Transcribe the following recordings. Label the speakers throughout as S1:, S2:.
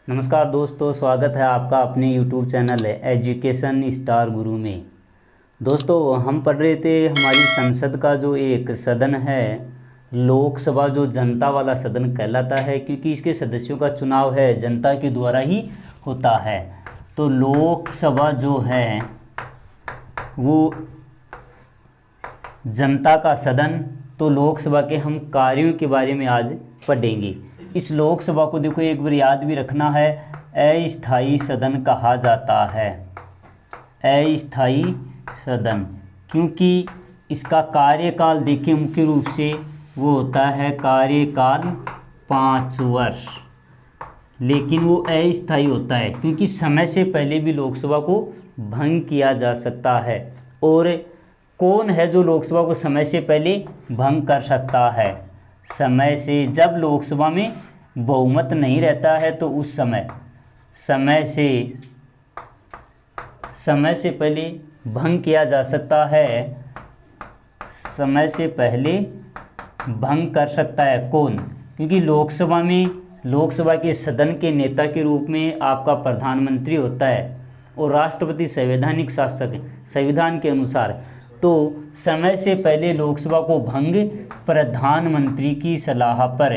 S1: नमस्कार दोस्तों, स्वागत है आपका अपने YouTube चैनल है एजुकेशन स्टार गुरु में। दोस्तों, हम पढ़ रहे थे हमारी संसद का जो एक सदन है, लोकसभा, जो जनता वाला सदन कहलाता है क्योंकि इसके सदस्यों का चुनाव है जनता के द्वारा ही होता है। तो लोकसभा जो है वो जनता का सदन। तो लोकसभा के हम कार्यों के बारे में आज पढ़ेंगे। इस लोकसभा को देखो, एक बार याद भी रखना है, अस्थायी सदन कहा जाता है। अस्थायी सदन क्योंकि इसका कार्यकाल देखिए मुख्य रूप से वो होता है कार्यकाल 5 वर्ष, लेकिन वो अस्थायी होता है क्योंकि समय से पहले भी लोकसभा को भंग किया जा सकता है। और कौन है जो लोकसभा को समय से पहले भंग कर सकता है? समय से, जब लोकसभा में बहुमत नहीं रहता है तो उस समय से पहले भंग किया जा सकता है। समय से पहले भंग कर सकता है कौन? क्योंकि लोकसभा के सदन के नेता के रूप में आपका प्रधानमंत्री होता है और राष्ट्रपति संवैधानिक शासक है संविधान के अनुसार। तो समय से पहले लोकसभा को भंग प्रधानमंत्री की सलाह पर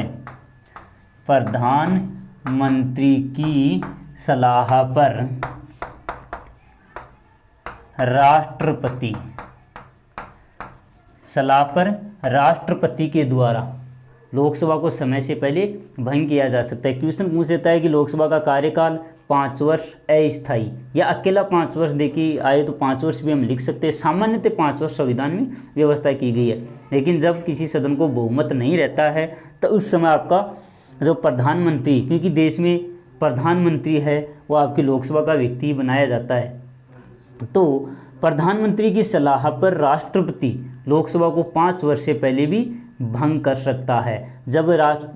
S1: राष्ट्रपति के द्वारा लोकसभा को समय से पहले भंग किया जा सकता है। क्वेश्चन पूछ देता है कि लोकसभा का कार्यकाल 5 वर्ष अस्थायी या अकेला 5 वर्ष देखिए आए तो 5 वर्ष भी हम लिख सकते हैं। सामान्यतः 5 वर्ष संविधान में व्यवस्था की गई है, लेकिन जब किसी सदन को बहुमत नहीं रहता है तो उस समय आपका जो प्रधानमंत्री, क्योंकि देश में प्रधानमंत्री है वो आपकी लोकसभा का व्यक्ति बनाया जाता है, तो प्रधानमंत्री की सलाह पर राष्ट्रपति लोकसभा को 5 वर्ष से पहले भी भंग कर सकता है। जब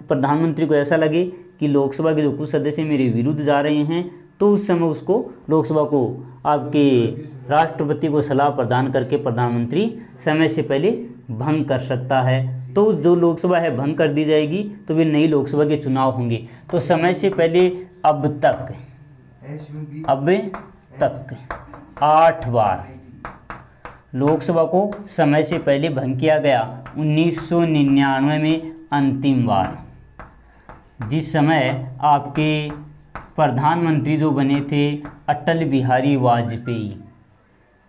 S1: प्रधानमंत्री को ऐसा लगे कि लोकसभा के जो कुछ सदस्य मेरे विरुद्ध जा रहे हैं, तो उस समय उसको लोकसभा को आपके राष्ट्रपति को सलाह प्रदान करके प्रधानमंत्री समय से पहले भंग कर सकता है। तो जो लोकसभा है भंग कर दी जाएगी तो फिर नई लोकसभा के चुनाव होंगे। तो समय से पहले अब तक 8 बार लोकसभा को समय से पहले भंग किया गया। 1999 में अंतिम बार, जिस समय आपके प्रधानमंत्री जो बने थे अटल बिहारी वाजपेयी।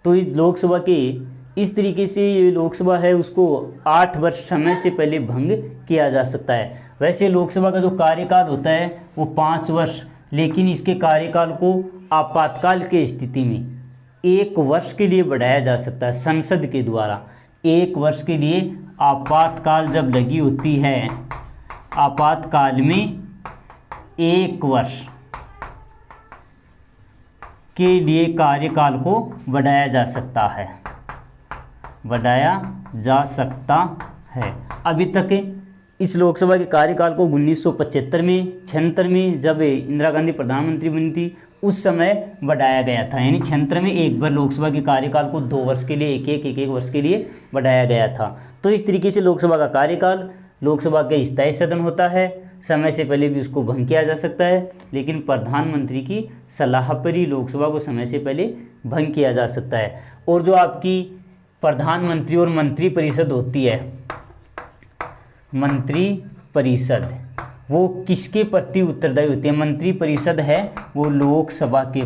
S1: तो इस लोकसभा के इस तरीके से ये लोकसभा है उसको 8 वर्ष समय से पहले भंग किया जा सकता है। वैसे लोकसभा का जो कार्यकाल होता है वो 5 वर्ष, लेकिन इसके कार्यकाल को आपातकाल की स्थिति में 1 वर्ष के लिए बढ़ाया जा सकता है संसद के द्वारा। 1 वर्ष के लिए आपातकाल जब लगी होती है, आपातकाल में 1 वर्ष के लिए कार्यकाल को बढ़ाया जा सकता है। अभी तक इस लोकसभा के कार्यकाल को 1975 में 76 में जब इंदिरा गांधी प्रधानमंत्री बनी थी उस समय बढ़ाया गया था। यानी 76 में एक बार लोकसभा के कार्यकाल को 2 वर्ष के लिए एक वर्ष के लिए बढ़ाया गया था। तो इस तरीके से लोकसभा का कार्यकाल, लोकसभा के स्थायी सदन होता है, समय से पहले भी उसको भंग किया जा सकता है, लेकिन प्रधानमंत्री की सलाह पर ही लोकसभा को समय से पहले भंग किया जा सकता है। और जो आपकी प्रधानमंत्री और मंत्रिपरिषद होती है, मंत्रिपरिषद वो किसके प्रति उत्तरदायी होती है? मंत्रिपरिषद है वो लोकसभा के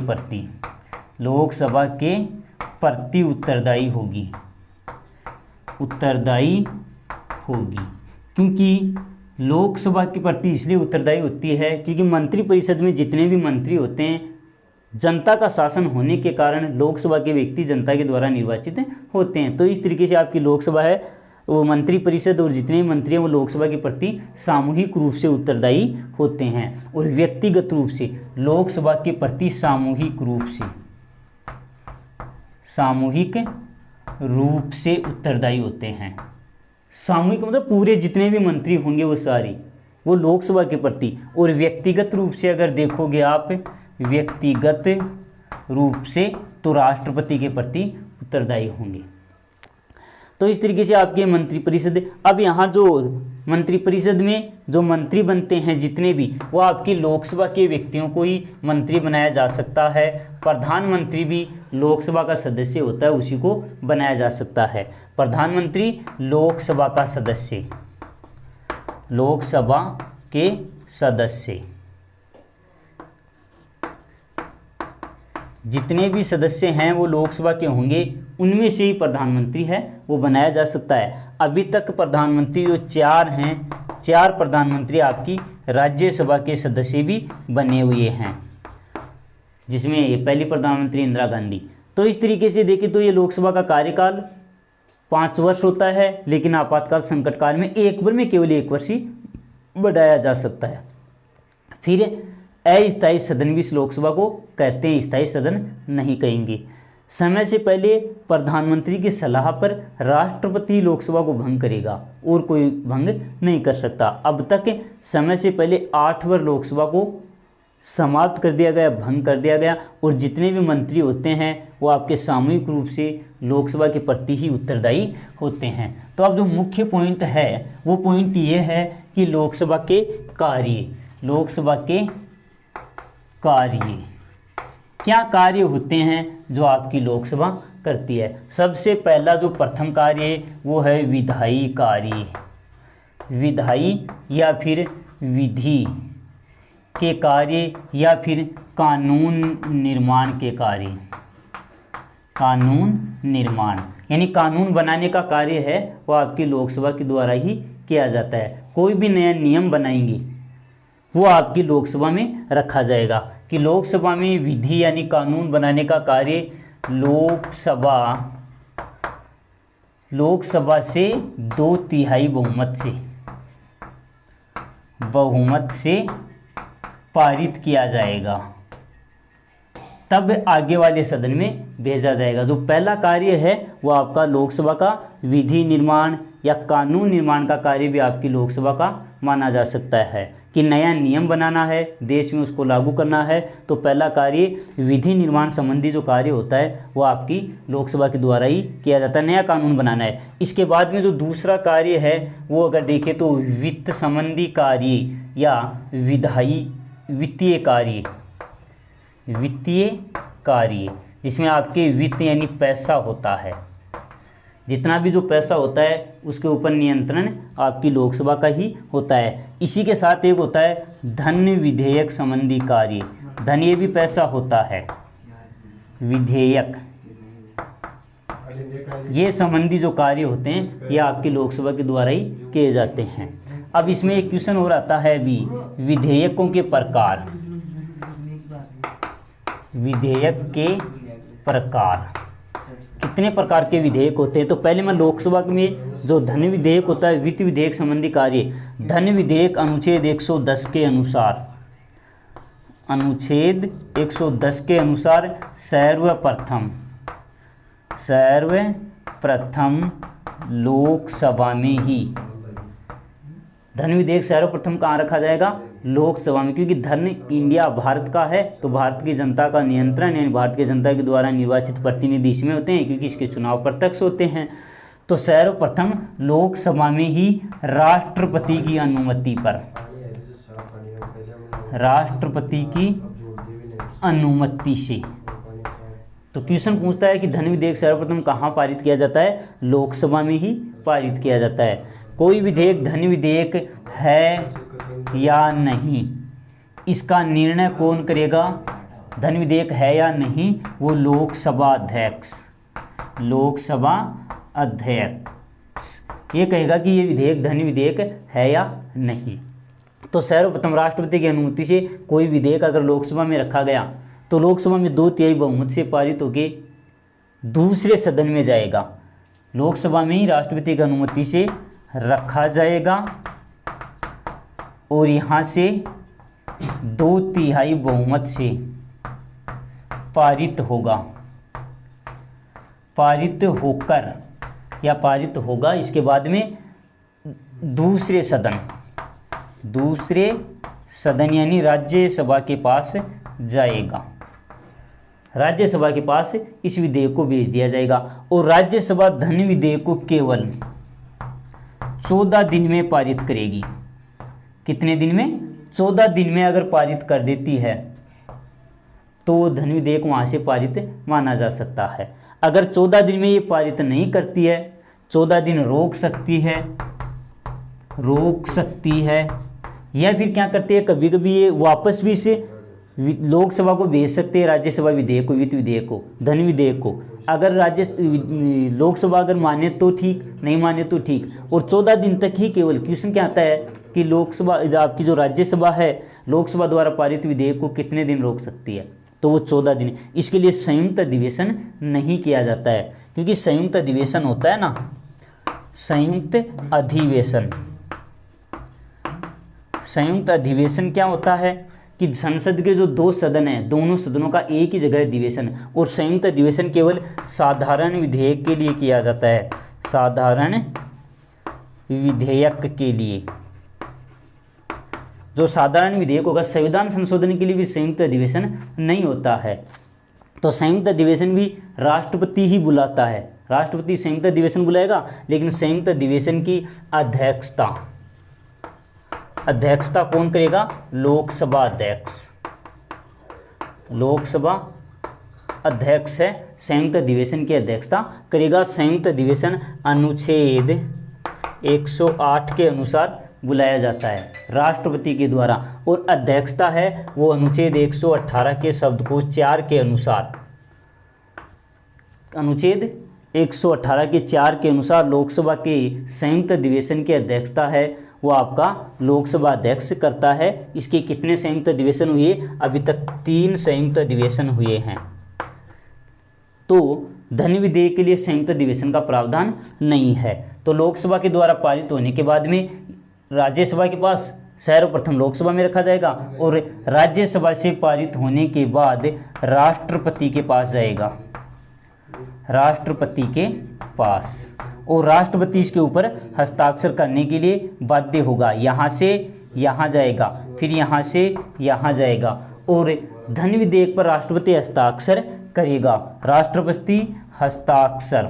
S1: प्रति उत्तरदायी होगी। क्योंकि लोकसभा के प्रति इसलिए उत्तरदायी होती है क्योंकि मंत्रिपरिषद में जितने भी मंत्री होते हैं, जनता का शासन होने के कारण लोकसभा के व्यक्ति जनता के द्वारा निर्वाचित होते हैं। तो इस तरीके से आपकी लोकसभा है वो मंत्रिपरिषद और जितने मंत्री हैं वो लोकसभा के प्रति सामूहिक रूप से उत्तरदायी होते हैं, और व्यक्तिगत रूप से लोकसभा के प्रति सामूहिक रूप से उत्तरदायी होते हैं। सामूहिक मतलब पूरे जितने भी मंत्री होंगे वो सारे वो लोकसभा के प्रति, और व्यक्तिगत रूप से अगर देखोगे आप व्यक्तिगत रूप से तो राष्ट्रपति के प्रति उत्तरदायी होंगे। तो इस तरीके से आपके मंत्रिपरिषद। अब यहाँ जो मंत्रिपरिषद में जो मंत्री बनते हैं जितने भी, वो आपकी लोकसभा के व्यक्तियों को ही मंत्री बनाया जा सकता है। प्रधानमंत्री भी लोकसभा का सदस्य होता है, उसी को बनाया जा सकता है। प्रधानमंत्री लोकसभा का सदस्य, लोकसभा के सदस्य, जितने भी सदस्य हैं वो लोकसभा के होंगे, उनमें से ही प्रधानमंत्री है वो बनाया जा सकता है। अभी तक प्रधानमंत्री जो 4 हैं, 4 प्रधानमंत्री आपकी राज्यसभा के सदस्य भी बने हुए हैं, जिसमें ये पहली प्रधानमंत्री इंदिरा गांधी। तो इस तरीके से देखें तो ये लोकसभा का कार्यकाल 5 वर्ष होता है, लेकिन आपातकाल संकट काल में एक बार में केवल 1 वर्ष ही बढ़ाया जा सकता है। फिर अस्थायी सदन भी इस लोकसभा को कहते हैं, स्थायी सदन नहीं कहेंगे। समय से पहले प्रधानमंत्री की सलाह पर राष्ट्रपति लोकसभा को भंग करेगा और कोई भंग नहीं कर सकता। अब तक समय से पहले 8 बार लोकसभा को समाप्त कर दिया गया, भंग कर दिया गया, और जितने भी मंत्री होते हैं वो आपके सामूहिक रूप से लोकसभा के प्रति ही उत्तरदायी होते हैं। तो अब जो मुख्य पॉइंट है वो पॉइंट ये है कि लोकसभा के कार्य, लोकसभा के कार्य, क्या कार्य होते हैं जो आपकी लोकसभा करती है। सबसे पहला जो प्रथम कार्य वो है विधायी कार्य, विधायी या फिर विधि के कार्य या फिर कानून निर्माण के कार्य। कानून निर्माण यानी कानून बनाने का कार्य है वो आपकी लोकसभा के द्वारा ही किया जाता है। कोई भी नया नियम बनाएंगे वो आपकी लोकसभा में रखा जाएगा कि लोकसभा में विधि यानी कानून बनाने का कार्य लोकसभा से 2/3 बहुमत से पारित किया जाएगा, तब आगे वाले सदन में भेजा जाएगा। जो पहला कार्य है वो आपका लोकसभा का विधि निर्माण या कानून निर्माण का कार्य भी आपकी लोकसभा का माना जा सकता है कि नया नियम बनाना है, देश में उसको लागू करना है, तो पहला कार्य विधि निर्माण संबंधी जो कार्य होता है वो आपकी लोकसभा के द्वारा ही किया जाता है, नया कानून बनाना है। इसके बाद में जो दूसरा कार्य है वो अगर देखें तो वित्त संबंधी कार्य या वित्तीय कार्य, जिसमें आपके वित्त यानी पैसा होता है, जितना भी जो पैसा होता है उसके ऊपर नियंत्रण आपकी लोकसभा का ही होता है। इसी के साथ एक होता है धन विधेयक संबंधी कार्य, धन ये भी पैसा होता है, विधेयक ये संबंधी जो कार्य होते हैं ये आपकी लोकसभा के द्वारा ही किए जाते हैं। अब इसमें एक क्वेश्चन और आता है भी, विधेयकों के प्रकार, विधेयक के प्रकार, कितने प्रकार के विधेयक होते हैं। तो पहले मैं लोकसभा में जो धन विधेयक होता है, वित्त विधेयक संबंधी कार्य, धन विधेयक अनुच्छेद 110 के अनुसार, अनुच्छेद 110 के अनुसार सर्वप्रथम लोकसभा में ही धन विधेयक सर्वप्रथम कहाँ रखा जाएगा, लोकसभा में, क्योंकि धन इंडिया भारत का है तो भारत की जनता का नियंत्रण यानी भारत की जनता के द्वारा निर्वाचित प्रतिनिधि इसमें होते हैं, क्योंकि इसके चुनाव प्रत्यक्ष होते हैं। तो सर्वप्रथम लोकसभा में ही राष्ट्रपति की अनुमति पर, राष्ट्रपति की अनुमति से, तो क्वेश्चन पूछता है कि धन विधेयक सर्वप्रथम कहाँ पारित किया जाता है, लोकसभा में ही पारित किया जाता है। कोई विधेयक धन विधेयक है या नहीं, इसका निर्णय कौन करेगा, धन विधेयक है या नहीं, वो लोकसभा अध्यक्ष ये कहेगा कि ये विधेयक धन विधेयक है या नहीं। तो सर्वप्रथम राष्ट्रपति की अनुमति से कोई विधेयक अगर लोकसभा में रखा गया तो लोकसभा में 2/3 बहुमत से पारित होकर दूसरे सदन में जाएगा। लोकसभा में ही राष्ट्रपति की अनुमति से रखा जाएगा और यहाँ से 2/3 बहुमत से पारित होगा, पारित होकर या पारित होगा। इसके बाद में दूसरे सदन यानी राज्यसभा के पास जाएगा, राज्यसभा के पास इस विधेयक को भेज दिया जाएगा। और राज्यसभा धन विधेयक को केवल 14 दिन में पारित करेगी। कितने दिन में? 14 दिन में अगर पारित कर देती है तो धन विधेयक वहाँ से पारित माना जा सकता है। अगर 14 दिन में ये पारित नहीं करती है, 14 दिन रोक सकती है या फिर क्या करती है, कभी कभी ये वापस भी इसे लोकसभा को भेज सकते हैं, राज्यसभा विधेयक को, वित्त विधेयक को, धन विधेयक को। अगर लोकसभा अगर माने तो ठीक, नहीं माने तो ठीक। और 14 दिन तक ही केवल, क्वेश्चन क्या आता है कि लोकसभा आपकी जो राज्यसभा है, लोकसभा द्वारा पारित विधेयक को कितने दिन रोक सकती है, तो वो 14 दिन। इसके लिए संयुक्त अधिवेशन नहीं किया जाता है, क्योंकि संयुक्त अधिवेशन होता है ना, संयुक्त अधिवेशन क्या होता है कि संसद के जो 2 सदन हैं, दोनों सदनों का एक ही जगह अधिवेशन, और संयुक्त अधिवेशन केवल साधारण विधेयक के लिए किया जाता है, साधारण विधेयक के लिए। जो साधारण विधेयक होगा, संविधान संशोधन के लिए भी संयुक्त अधिवेशन नहीं होता है। तो संयुक्त अधिवेशन भी राष्ट्रपति ही बुलाता है, राष्ट्रपति संयुक्त अधिवेशन बुलाएगा, लेकिन संयुक्त अधिवेशन की अध्यक्षता कौन करेगा? लोकसभा अध्यक्ष है, संयुक्त अधिवेशन की अध्यक्षता करेगा। संयुक्त अधिवेशन अनुच्छेद 108 के अनुसार बुलाया जाता है राष्ट्रपति के द्वारा, और अध्यक्षता है वो अनुच्छेद 118 के शब्दकोश 4 के अनुसार, अनुच्छेद 118 के 4 के अनुसार लोकसभा के संयुक्त अधिवेशन की अध्यक्षता है वो आपका लोकसभा अध्यक्ष करता है। इसके कितने संयुक्त अधिवेशन हुए? अभी तक 3 संयुक्त अधिवेशन हुए हैं। तो धन विधेयक के लिए संयुक्त अधिवेशन का प्रावधान नहीं है। तो लोकसभा के द्वारा पारित होने के बाद में राज्यसभा के पास सर्वप्रथम लोकसभा में रखा जाएगा, और राज्यसभा से पारित होने के बाद राष्ट्रपति के पास जाएगा, राष्ट्रपति के पास, और राष्ट्रपति इसके ऊपर हस्ताक्षर करने के लिए बाध्य होगा। यहाँ से यहाँ जाएगा, फिर यहाँ से यहाँ जाएगा, और धन विधेयक पर राष्ट्रपति हस्ताक्षर करेगा। राष्ट्रपति हस्ताक्षर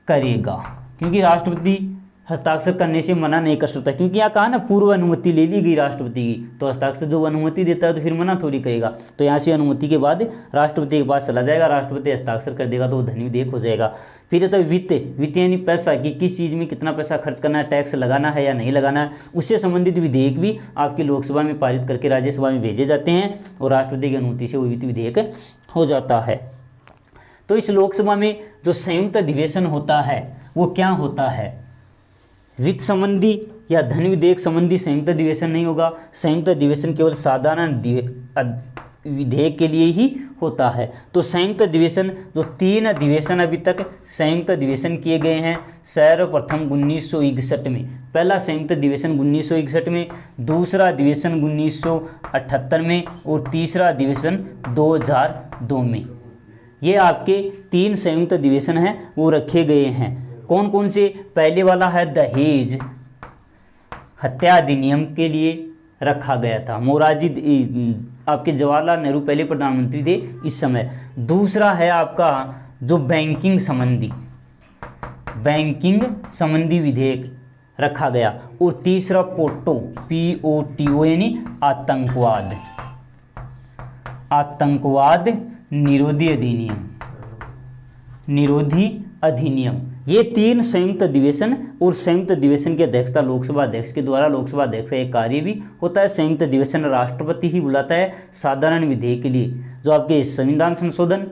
S1: करेगा, क्योंकि राष्ट्रपति हस्ताक्षर करने से मना नहीं कर सकता, क्योंकि यहाँ कहा ना पूर्व अनुमति ले ली गई राष्ट्रपति की, तो हस्ताक्षर जो अनुमति देता है तो फिर मना थोड़ी करेगा। तो यहाँ से अनुमति के बाद राष्ट्रपति के पास चला जाएगा, राष्ट्रपति हस्ताक्षर कर देगा तो वो धन विधेयक हो जाएगा। फिर रहता है वित्त यानी पैसा, कि किस चीज़ में कितना पैसा खर्च करना है, टैक्स लगाना है या नहीं लगाना है, उससे संबंधित विधेयक भी आपकी लोकसभा में पारित करके राज्यसभा में भेजे जाते हैं, और राष्ट्रपति की अनुमति से वो वित्त विधेयक हो जाता है। तो इस लोकसभा में जो संयुक्त अधिवेशन होता है वो क्या होता है? वित्त संबंधी या धन विधेयक संबंधी संयुक्त अधिवेशन नहीं होगा। संयुक्त अधिवेशन केवल साधारण विधेयक के लिए ही होता है। तो संयुक्त अधिवेशन जो 3 अधिवेशन अभी तक संयुक्त अधिवेशन किए गए हैं, सर्वप्रथम 1961 में, पहला संयुक्त अधिवेशन 1961 में, दूसरा अधिवेशन 1978 में, और तीसरा अधिवेशन 2002 में। ये आपके 3 संयुक्त अधिवेशन हैं वो रखे गए हैं। कौन कौन से? पहले वाला है दहेज हत्या अधिनियम के लिए रखा गया था, मोरारजी आपके जवाहरलाल नेहरू पहले प्रधानमंत्री थे इस समय। दूसरा है आपका जो बैंकिंग संबंधी विधेयक रखा गया, और तीसरा POTO यानी आतंकवाद निरोधी अधिनियम। ये 3 संयुक्त अधिवेशन, और संयुक्त अधिवेशन की अध्यक्षता लोकसभा अध्यक्ष के द्वारा, लोकसभा अध्यक्ष का एक कार्य भी होता है। संयुक्त अधिवेशन राष्ट्रपति ही बुलाता है साधारण विधेयक के लिए। जो आपके संविधान संशोधन,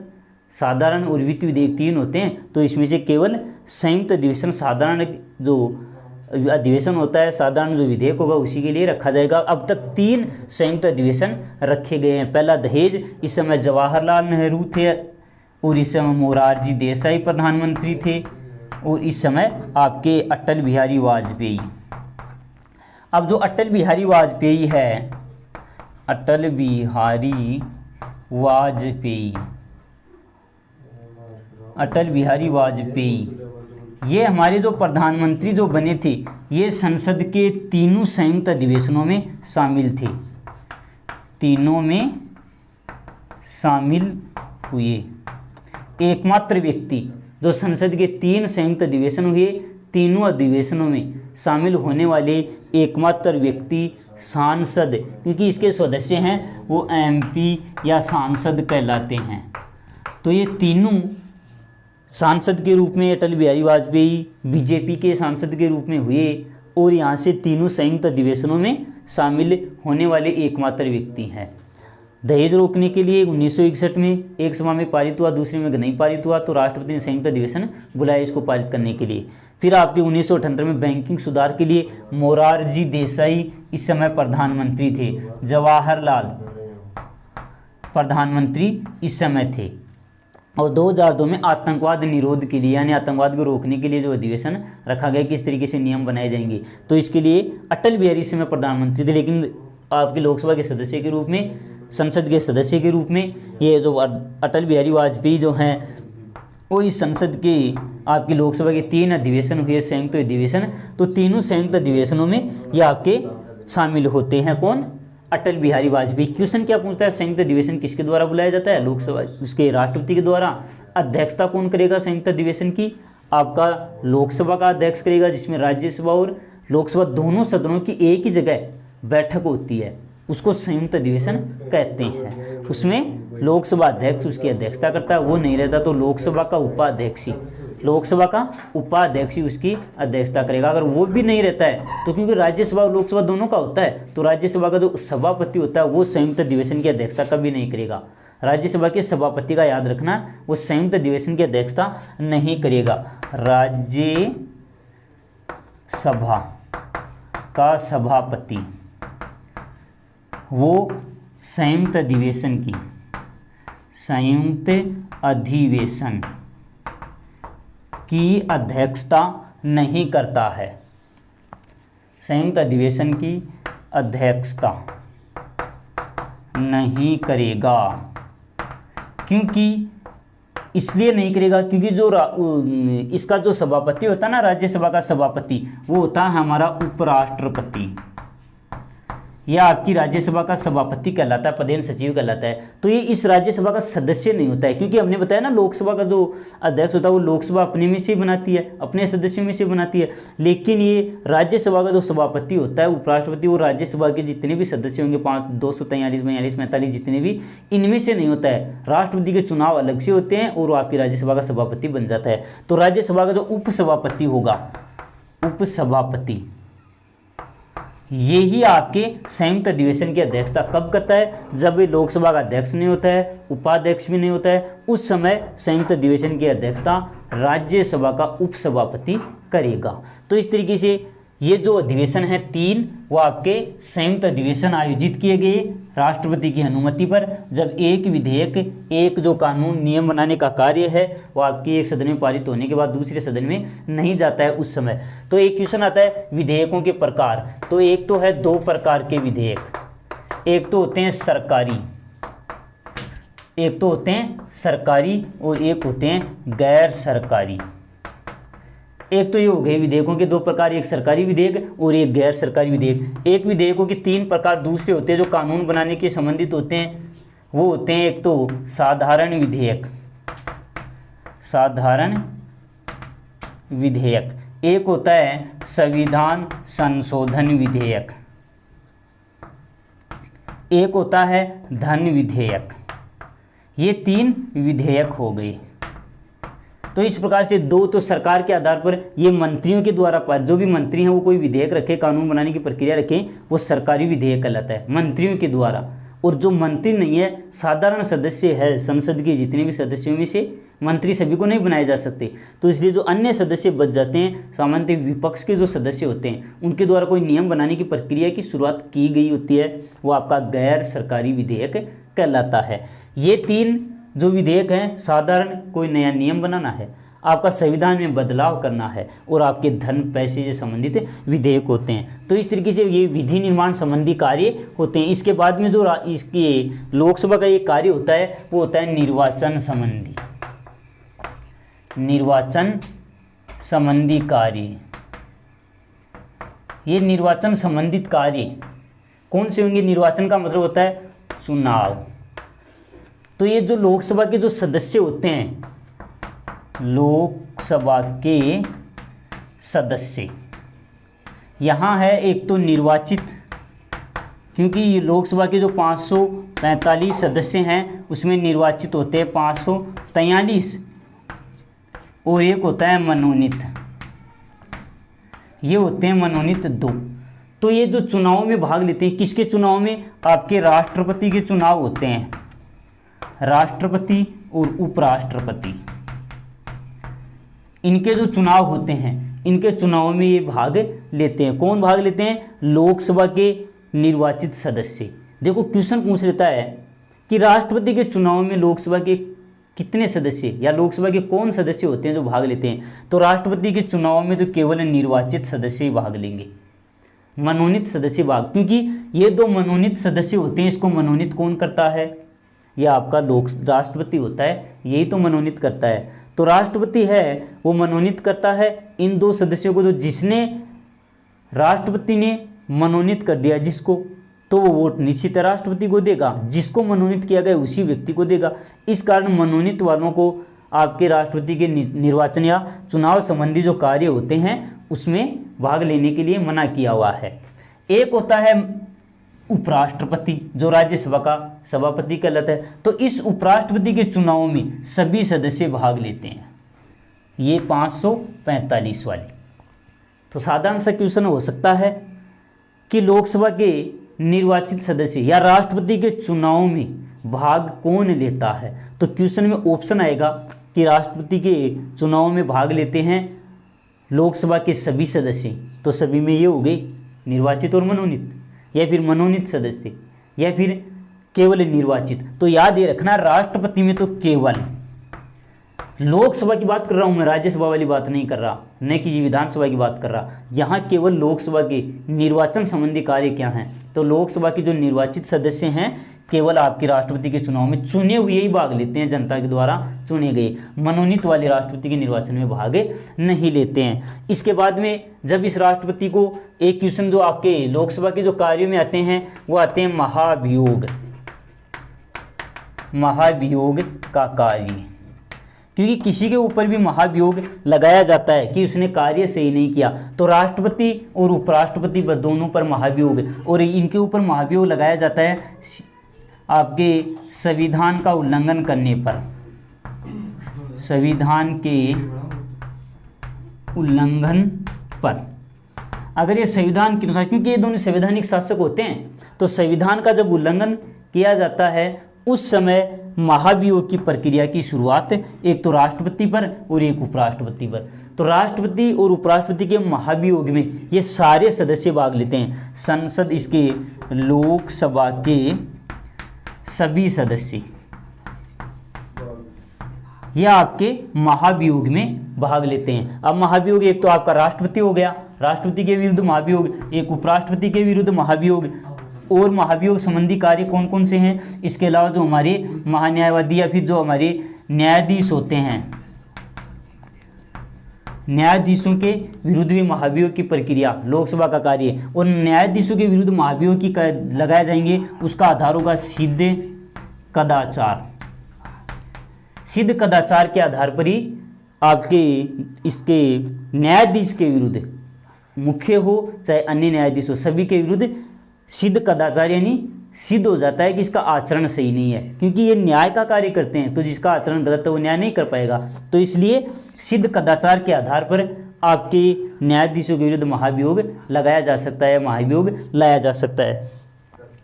S1: साधारण और वित्त विधेयक 3 होते हैं, तो इसमें से केवल संयुक्त अधिवेशन साधारण जो अधिवेशन होता है, साधारण जो विधेयक होगा उसी के लिए रखा जाएगा। अब तक 3 संयुक्त अधिवेशन रखे गए हैं। पहला दहेज, इस समय जवाहरलाल नेहरू थे, और इस समय मोरारजी देसाई प्रधानमंत्री थे, और इस समय आपके अटल बिहारी वाजपेयी। अब जो अटल बिहारी वाजपेयी है, अटल बिहारी वाजपेयी ये हमारे जो प्रधानमंत्री जो बने थे, ये संसद के 3 संयुक्त अधिवेशनों में शामिल थे, तीनों में शामिल हुए। एकमात्र व्यक्ति जो संसद के 3 संयुक्त अधिवेशन हुए, तीनों अधिवेशनों में शामिल होने वाले एकमात्र व्यक्ति सांसद, क्योंकि इसके सदस्य हैं वो एमपी या सांसद कहलाते हैं। तो ये तीनों सांसद के रूप में अटल बिहारी वाजपेयी बीजेपी के सांसद के रूप में हुए और यहाँ से तीनों संयुक्त अधिवेशनों में शामिल होने वाले एकमात्र व्यक्ति हैं। दहेज रोकने के लिए 1961 में एक सभा में पारित हुआ, दूसरे में नहीं पारित हुआ, तो राष्ट्रपति ने संयुक्त अधिवेशन बुलाया इसको पारित करने के लिए। फिर आपके 1978 में बैंकिंग सुधार के लिए मोरारजी देसाई इस समय प्रधानमंत्री थे, जवाहरलाल प्रधानमंत्री इस समय थे। और 2002 में आतंकवाद निरोध के लिए यानी आतंकवाद को रोकने के लिए जो अधिवेशन रखा गया, किस तरीके से नियम बनाए जाएंगे, तो इसके लिए अटल बिहारी इस समय प्रधानमंत्री थे। लेकिन आपके लोकसभा के सदस्य के रूप में, संसद के सदस्य के रूप में ये जो अटल बिहारी वाजपेयी जो हैं वो इस संसद के आपकी लोकसभा के 3 अधिवेशन हुए संयुक्त अधिवेशन, तो तीनों संयुक्त अधिवेशनों में ये आपके शामिल होते हैं। कौन? अटल बिहारी वाजपेयी। क्वेश्चन क्या पूछता है, संयुक्त अधिवेशन किसके द्वारा बुलाया जाता है? लोकसभा, उसके राष्ट्रपति के द्वारा। अध्यक्षता कौन करेगा संयुक्त अधिवेशन की? आपका लोकसभा का अध्यक्ष करेगा, जिसमें राज्यसभा और लोकसभा दोनों सदनों की एक ही जगह बैठक होती है, उसको संयुक्त अधिवेशन कहते हैं। उसमें लोकसभा अध्यक्ष उसकी अध्यक्षता करता है, वो नहीं रहता तो लोकसभा का उपाध्यक्ष ही उसकी अध्यक्षता करेगा। अगर वो भी नहीं रहता है तो क्योंकि राज्यसभा और लोकसभा दोनों का होता है, तो राज्यसभा का जो सभापति होता है वो संयुक्त अधिवेशन की अध्यक्षता कभी नहीं करेगा। राज्यसभा के सभापति का याद रखना, वो संयुक्त अधिवेशन की अध्यक्षता नहीं करेगा। राज्यसभा का सभापति वो संयुक्त अधिवेशन की अध्यक्षता नहीं करता है। संयुक्त अधिवेशन की अध्यक्षता नहीं करेगा। क्योंकि इसलिए नहीं करेगा क्योंकि जो इसका जो सभापति होता है ना, राज्यसभा का सभापति, वो होता है हमारा उपराष्ट्रपति। यह आपकी राज्यसभा का सभापति कहलाता है, प्रधान सचिव कहलाता है। तो ये इस राज्यसभा का सदस्य नहीं होता है, क्योंकि हमने बताया ना लोकसभा का जो अध्यक्ष होता है वो लोकसभा अपने में से बनाती है, अपने सदस्यों में से बनाती है। लेकिन ये राज्यसभा का जो सभापति होता है, उपराष्ट्रपति, वो राज्यसभा के जितने भी सदस्य होंगे 243, 42, 45 जितने भी, इनमें से नहीं होता है। राष्ट्रपति के चुनाव अलग से होते हैं और वो आपकी राज्यसभा का सभापति बन जाता है। तो राज्यसभा का जो उपसभापति होगा, उपसभापति, यही आपके संयुक्त अधिवेशन की अध्यक्षता कब करता है? जब लोकसभा का अध्यक्ष नहीं होता है, उपाध्यक्ष भी नहीं होता है, उस समय संयुक्त अधिवेशन की अध्यक्षता राज्यसभा का उपसभापति करेगा। तो इस तरीके से ये जो अधिवेशन है 3, वो आपके संयुक्त अधिवेशन आयोजित किए गए राष्ट्रपति की अनुमति पर, जब एक विधेयक, एक जो कानून नियम बनाने का कार्य है वो आपकी एक सदन में पारित होने के बाद दूसरे सदन में नहीं जाता है उस समय। तो एक क्वेश्चन आता है विधेयकों के प्रकार। तो एक तो है 2 प्रकार के विधेयक, एक तो होते हैं सरकारी, और एक होते हैं गैर सरकारी। एक तो ये हो गए विधेयकों के 2 प्रकार, एक सरकारी विधेयक और एक गैर सरकारी विधेयक। एक विधेयकों के 3 प्रकार दूसरे होते हैं जो कानून बनाने के संबंधित होते हैं, वो होते हैं एक तो साधारण विधेयक, एक होता है संविधान संशोधन विधेयक, एक होता है धन विधेयक। ये 3 विधेयक हो गए। तो इस प्रकार से 2 तो सरकार के आधार पर ये मंत्रियों के द्वारा, पर जो भी मंत्री हैं वो कोई विधेयक रखे, कानून बनाने की प्रक्रिया रखें, वो सरकारी विधेयक कहलाता है मंत्रियों के द्वारा। और जो मंत्री नहीं है, साधारण सदस्य है, संसद के जितने भी सदस्यों में से मंत्री सभी को नहीं बनाए जा सकते, तो इसलिए जो अन्य सदस्य बच जाते हैं, सामान्य विपक्ष के जो सदस्य होते हैं, उनके द्वारा कोई नियम बनाने की प्रक्रिया की शुरुआत की गई होती है, वो आपका गैर सरकारी विधेयक कहलाता है। ये 3 जो विधेयक हैं, साधारण कोई नया नियम बनाना है, आपका संविधान में बदलाव करना है, और आपके धन पैसे से संबंधित विधेयक होते हैं। तो इस तरीके से ये विधि निर्माण संबंधी कार्य होते हैं। इसके बाद में जो इसके लोकसभा का ये कार्य होता है वो होता है निर्वाचन संबंधी कार्य। ये निर्वाचन संबंधित कार्य कौन से होंगे? निर्वाचन का मतलब होता है चुनाव। तो ये जो लोकसभा के जो सदस्य होते हैं, लोकसभा के सदस्य। यहाँ है एक तो निर्वाचित, क्योंकि लोकसभा के जो 545 सदस्य हैं उसमें निर्वाचित होते हैं 543 और एक होता है मनोनीत, ये होते हैं मनोनीत 2। तो ये जो चुनाव में भाग लेते हैं, किसके चुनाव में? आपके राष्ट्रपति के चुनाव होते हैं, राष्ट्रपति और उपराष्ट्रपति, इनके जो चुनाव होते हैं इनके चुनाव में ये भाग लेते हैं। कौन भाग लेते हैं? लोकसभा के निर्वाचित सदस्य। देखो क्वेश्चन पूछ लेता है कि राष्ट्रपति के चुनाव में लोकसभा के कितने सदस्य या लोकसभा के कौन सदस्य होते हैं जो भाग लेते हैं, तो राष्ट्रपति के चुनाव में तो केवल निर्वाचित सदस्य ही भाग लेंगे, मनोनीत सदस्य भाग, क्योंकि ये दो मनोनीत सदस्य होते हैं। इसको मनोनीत कौन करता है? यह आपका राष्ट्रपति होता है, यही तो मनोनीत करता है। तो राष्ट्रपति है वो मनोनीत करता है इन दो सदस्यों को, तो जिसने राष्ट्रपति ने मनोनीत कर दिया जिसको, तो वो वोट निश्चित राष्ट्रपति को देगा, जिसको मनोनीत किया गया उसी व्यक्ति को देगा। इस कारण मनोनीत वालों को आपके राष्ट्रपति के निर्वाचन या चुनाव संबंधी जो कार्य होते हैं उसमें भाग लेने के लिए मना किया हुआ है। एक होता है उपराष्ट्रपति जो राज्यसभा का सभापति कहलाता है। तो इस उपराष्ट्रपति के चुनाव में सभी सदस्य भाग लेते हैं, ये 545 वाले। तो साधारण सा क्वेश्चन हो सकता है कि लोकसभा के निर्वाचित सदस्य या राष्ट्रपति के चुनाव में भाग कौन लेता है, तो क्वेश्चन में ऑप्शन आएगा कि राष्ट्रपति के चुनाव में भाग लेते हैं लोकसभा के सभी सदस्य, तो सभी में ये हो गए निर्वाचित और मनोनीत, या फिर मनोनीत सदस्य, या फिर केवल निर्वाचित। तो याद ये रखना राष्ट्रपति में तो केवल, लोकसभा की बात कर रहा हूं मैं, राज्यसभा वाली बात नहीं कर रहा, न कि विधानसभा की बात कर रहा। यहाँ केवल लोकसभा के निर्वाचन संबंधी कार्य क्या हैं, तो लोकसभा के जो निर्वाचित सदस्य हैं केवल आपके राष्ट्रपति के चुनाव में चुने हुए ही भाग लेते हैं, जनता के द्वारा चुने गए। मनोनीत वाले राष्ट्रपति के निर्वाचन में भाग नहीं लेते हैं। इसके बाद में जब इस राष्ट्रपति को एक क्वेश्चन जो आपके लोकसभा के जो कार्यों में आते हैं वो आते हैं महाभियोग, महाभियोग का कार्य, क्योंकि किसी के ऊपर भी महाभियोग लगाया जाता है कि उसने कार्य सही नहीं किया, तो राष्ट्रपति और उपराष्ट्रपति दोनों पर महाभियोग, और इनके ऊपर महाभियोग लगाया जाता है आपके संविधान का उल्लंघन करने पर, संविधान के उल्लंघन पर। अगर ये संविधान के अनुसार, क्योंकि ये दोनों संवैधानिक शासक होते हैं, तो संविधान का जब उल्लंघन किया जाता है उस समय महाभियोग की प्रक्रिया की शुरुआत एक तो राष्ट्रपति पर और एक उपराष्ट्रपति पर। तो राष्ट्रपति और उपराष्ट्रपति के महाभियोग में ये सारे सदस्य भाग लेते हैं। संसद, इसके लोकसभा के सभी सदस्य यह आपके महाभियोग में भाग लेते हैं। अब महाभियोग एक तो आपका राष्ट्रपति हो गया, राष्ट्रपति के विरुद्ध महाभियोग, एक उपराष्ट्रपति के विरुद्ध महाभियोग, और महाभियोग संबंधी कार्य कौन कौन से हैं, इसके अलावा जो हमारे महान्यायवादी या फिर जो हमारे न्यायाधीश होते हैं, न्यायाधीशों के विरुद्ध भी महाभियोग की प्रक्रिया लोकसभा का कार्य, और न्यायाधीशों के विरुद्ध महाभियोग की लगाए जाएंगे, उसका आधार होगा सिद्ध कदाचार। सिद्ध कदाचार के आधार पर ही आपके इसके न्यायाधीश के विरुद्ध, मुख्य हो चाहे अन्य न्यायाधीश हो, सभी के विरुद्ध सिद्ध कदाचार यानी सिद्ध हो जाता है कि इसका आचरण सही नहीं है, क्योंकि ये न्याय का कार्य करते हैं, तो जिसका आचरण गलत है वो न्याय नहीं कर पाएगा। तो इसलिए सिद्ध कदाचार के आधार पर आपके न्यायाधीशों के विरुद्ध महाभियोग लगाया जा सकता है, महाभियोग लाया जा सकता है।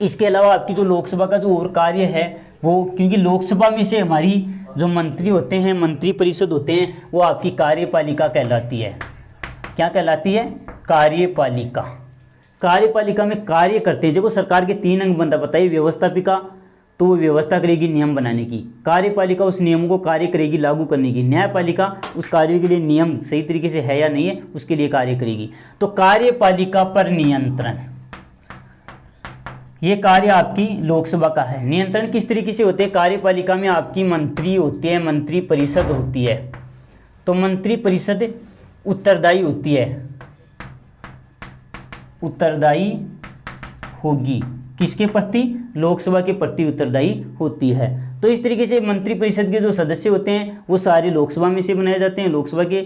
S1: इसके अलावा आपकी जो लोकसभा का जो और कार्य है वो, क्योंकि लोकसभा में से हमारी जो मंत्री होते हैं, मंत्री परिषद होते हैं, वो आपकी कार्यपालिका कहलाती है। क्या कहलाती है? कार्यपालिका। कार्यपालिका में कार्य करते हैं। देखो सरकार के 3 अंग बनता, बताइए, व्यवस्थापिका तो वो व्यवस्था करेगी नियम बनाने की, कार्यपालिका उस नियमों को कार्य करेगी लागू करने की, न्यायपालिका उस कार्य के लिए नियम सही तरीके से है या नहीं है उसके लिए कार्य करेगी। तो कार्यपालिका पर नियंत्रण, ये कार्य आपकी लोकसभा का है। नियंत्रण किस तरीके से होते हैं? कार्यपालिका में आपकी मंत्री होती है, मंत्री परिषद होती है, तो मंत्री परिषद उत्तरदायी होती है, उत्तरदायी होगी किसके प्रति? लोकसभा के प्रति उत्तरदायी होती है। तो इस तरीके से मंत्रिपरिषद के जो सदस्य होते हैं वो सारे लोकसभा में से बनाए जाते हैं, लोकसभा के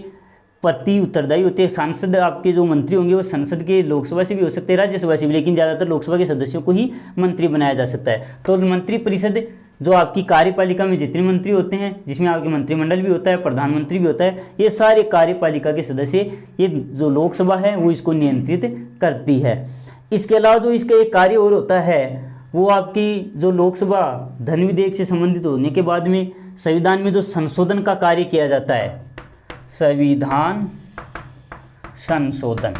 S1: प्रति उत्तरदायी होते हैं। सांसद आपके जो मंत्री होंगे वो संसद के लोकसभा से भी हो सकते हैं, राज्यसभा से भी, लेकिन ज़्यादातर लोकसभा के सदस्यों को ही मंत्री बनाया जा सकता है। तो मंत्रिपरिषद जो आपकी कार्यपालिका में जितने मंत्री होते हैं, जिसमें आपके मंत्रिमंडल भी होता है, प्रधानमंत्री भी होता है, ये सारे कार्यपालिका के सदस्य, ये जो लोकसभा है वो इसको नियंत्रित करती है। इसके अलावा जो इसका एक कार्य और होता है वो आपकी जो लोकसभा धन विधेयक से संबंधित होने के बाद में संविधान में जो संशोधन का कार्य किया जाता है, संविधान संशोधन,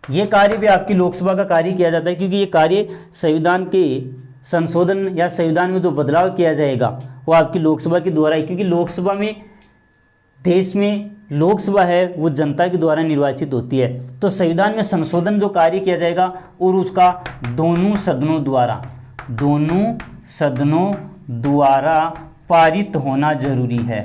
S1: ये कार्य भी आपकी लोकसभा का कार्य किया जाता है, क्योंकि ये कार्य संविधान के संशोधन या संविधान में जो बदलाव किया जाएगा वो आपकी लोकसभा के द्वारा ही, क्योंकि लोकसभा में, देश में लोकसभा है वो जनता के द्वारा निर्वाचित होती है। तो संविधान में संशोधन जो कार्य किया जाएगा और उसका दोनों सदनों द्वारा पारित होना जरूरी है,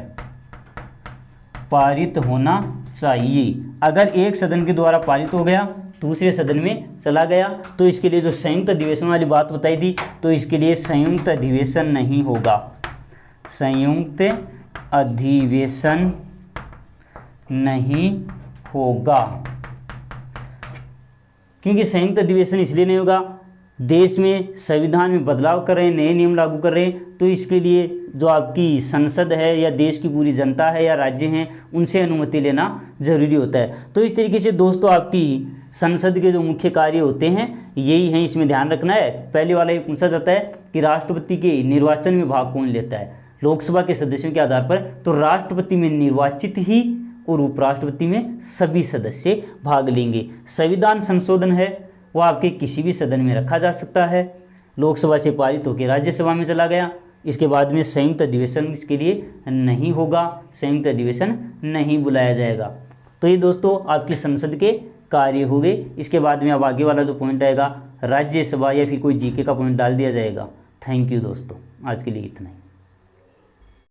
S1: पारित होना चाहिए। अगर एक सदन के द्वारा पारित हो गया, दूसरे सदन में चला गया, तो इसके लिए जो संयुक्त अधिवेशन वाली बात बताई थी, तो इसके लिए संयुक्त अधिवेशन नहीं होगा, संयुक्त अधिवेशन नहीं होगा। क्योंकि संयुक्त अधिवेशन इसलिए नहीं होगा, देश में संविधान में बदलाव कर रहे हैं, नए नियम लागू कर रहे हैं, तो इसके लिए जो आपकी संसद है या देश की पूरी जनता है या राज्य हैं उनसे अनुमति लेना जरूरी होता है। तो इस तरीके से दोस्तों आपकी संसद के जो मुख्य कार्य होते हैं यही हैं, इसमें ध्यान रखना है। पहले वाला ये पूछा जाता है कि राष्ट्रपति के निर्वाचन में भाग कौन लेता है, लोकसभा के सदस्यों के आधार पर, तो राष्ट्रपति में निर्वाचित ही और उपराष्ट्रपति में सभी सदस्य भाग लेंगे। संविधान संशोधन है वो आपके किसी भी सदन में रखा जा सकता है, लोकसभा से पारित होकर राज्यसभा में चला गया, इसके बाद में संयुक्त अधिवेशन इसके लिए नहीं होगा, संयुक्त अधिवेशन नहीं बुलाया जाएगा। तो ये दोस्तों आपकी संसद के कार्य हो गए। इसके बाद में अब आगे वाला जो पॉइंट आएगा राज्यसभा या फिर कोई जीके का पॉइंट डाल दिया जाएगा। थैंक यू दोस्तों, आज के लिए इतना ही।